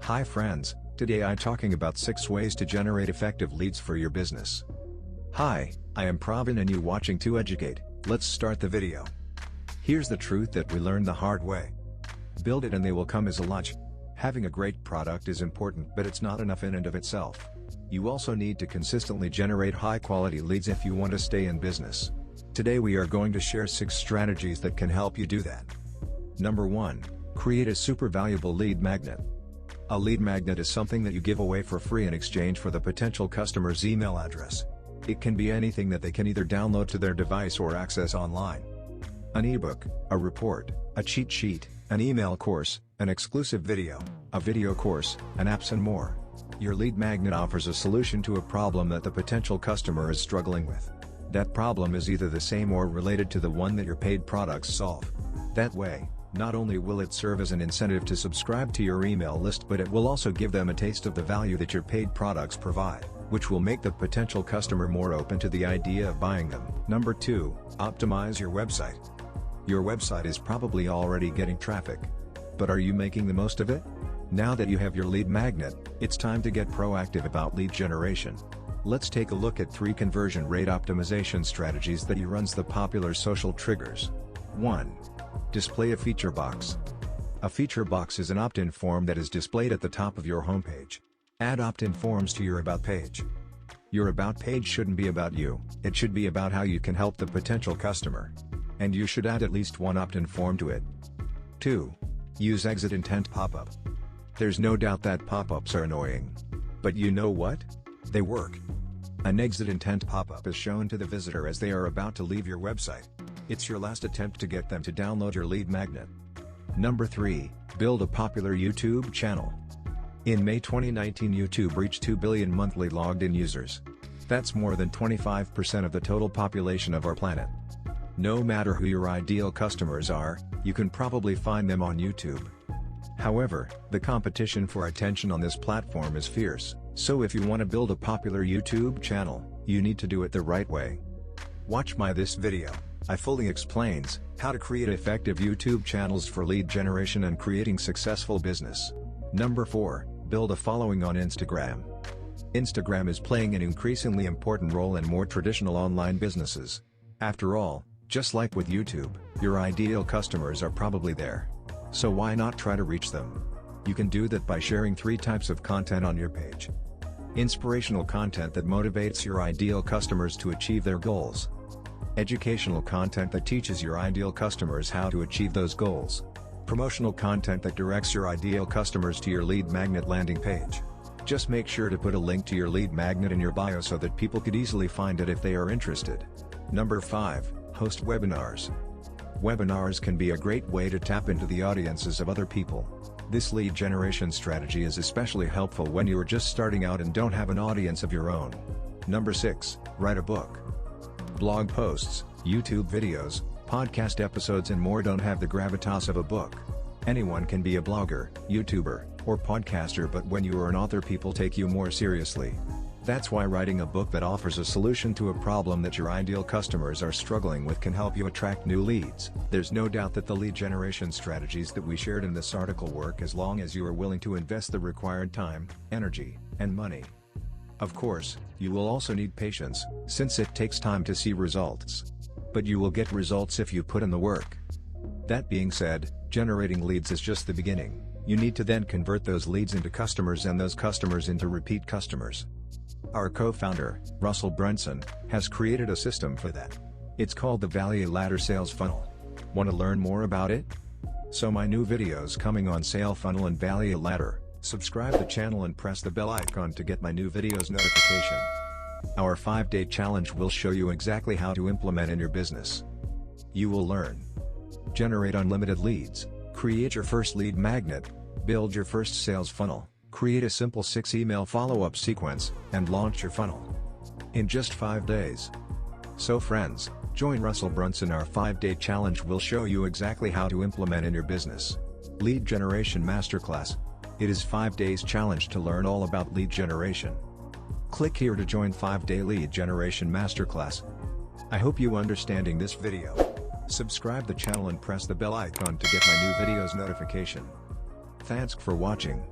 Hi friends, today I'm talking about 6 ways to generate effective leads for your business. Hi, I am Pravin and you watching Tooeducate. Let's start the video. Here's the truth that we learned the hard way. Build it and they will come as a lunch. Having a great product is important, but it's not enough in and of itself. You also need to consistently generate high-quality leads if you want to stay in business. Today we are going to share 6 strategies that can help you do that. Number 1. Create a super valuable lead magnet. A lead magnet is something that you give away for free in exchange for the potential customer's email address. It can be anything that they can either download to their device or access online. An ebook, a report, a cheat sheet, an email course, an exclusive video, a video course, an apps and more. Your lead magnet offers a solution to a problem that the potential customer is struggling with. That problem is either the same or related to the one that your paid products solve. That way, not only will it serve as an incentive to subscribe to your email list, but it will also give them a taste of the value that your paid products provide, which will make the potential customer more open to the idea of buying them. Number 2. Optimize your website. Your website is probably already getting traffic. But are you making the most of it? Now that you have your lead magnet, it's time to get proactive about lead generation. Let's take a look at 3 conversion rate optimization strategies that runs the popular social triggers. 1. Display a feature box. A feature box is an opt-in form that is displayed at the top of your homepage. Add opt-in forms to your About page. Your About page shouldn't be about you, it should be about how you can help the potential customer. And you should add at least 1 opt-in form to it. 2. Use exit intent pop-up. There's no doubt that pop-ups are annoying. But you know what? They work. An exit intent pop-up is shown to the visitor as they are about to leave your website. It's your last attempt to get them to download your lead magnet. Number 3. Build a popular YouTube channel. In May 2019, YouTube reached 2 billion monthly logged-in users. That's more than 25% of the total population of our planet. No matter who your ideal customers are, you can probably find them on YouTube. However, the competition for attention on this platform is fierce, so if you want to build a popular YouTube channel, you need to do it the right way. Watch this video. I fully explains how to create effective YouTube channels for lead generation and creating successful business. Number 4. Build a following on Instagram. Instagram is playing an increasingly important role in more traditional online businesses. After all, just like with YouTube, your ideal customers are probably there. So why not try to reach them? You can do that by sharing 3 types of content on your page. Inspirational content that motivates your ideal customers to achieve their goals. Educational content that teaches your ideal customers how to achieve those goals. Promotional content that directs your ideal customers to your lead magnet landing page. Just make sure to put a link to your lead magnet in your bio so that people could easily find it if they are interested. Number 5. Host webinars. Webinars can be a great way to tap into the audiences of other people. This lead generation strategy is especially helpful when you are just starting out and don't have an audience of your own. Number 6. Write a book. Blog posts, YouTube videos, podcast episodes and more don't have the gravitas of a book. Anyone can be a blogger, YouTuber, or podcaster, but when you are an author, people take you more seriously. That's why writing a book that offers a solution to a problem that your ideal customers are struggling with can help you attract new leads. There's no doubt that the lead generation strategies that we shared in this article work as long as you are willing to invest the required time, energy, and money. Of course, you will also need patience, since it takes time to see results. But you will get results if you put in the work. That being said, generating leads is just the beginning. You need to then convert those leads into customers and those customers into repeat customers. Our co-founder, Russell Brunson, has created a system for that. It's called the Value Ladder Sales Funnel. Want to learn more about it? So my new videos coming on Sale Funnel and Value Ladder. Subscribe the channel and press the bell icon to get my new videos notification. Our 5-day challenge will show you exactly how to implement in your business. You will learn. Generate unlimited leads, create your first lead magnet, build your first sales funnel, create a simple 6-email follow-up sequence, and launch your funnel. In just 5 days. So friends, join Russell Brunson. Our 5-day challenge will show you exactly how to implement in your business. Lead Generation Masterclass. It is 5 days challenge to learn all about lead generation. Click here to join 5-day lead generation masterclass. I hope you understanding this video. Subscribe the channel and press the bell icon to get my new videos notification. Thanks for watching.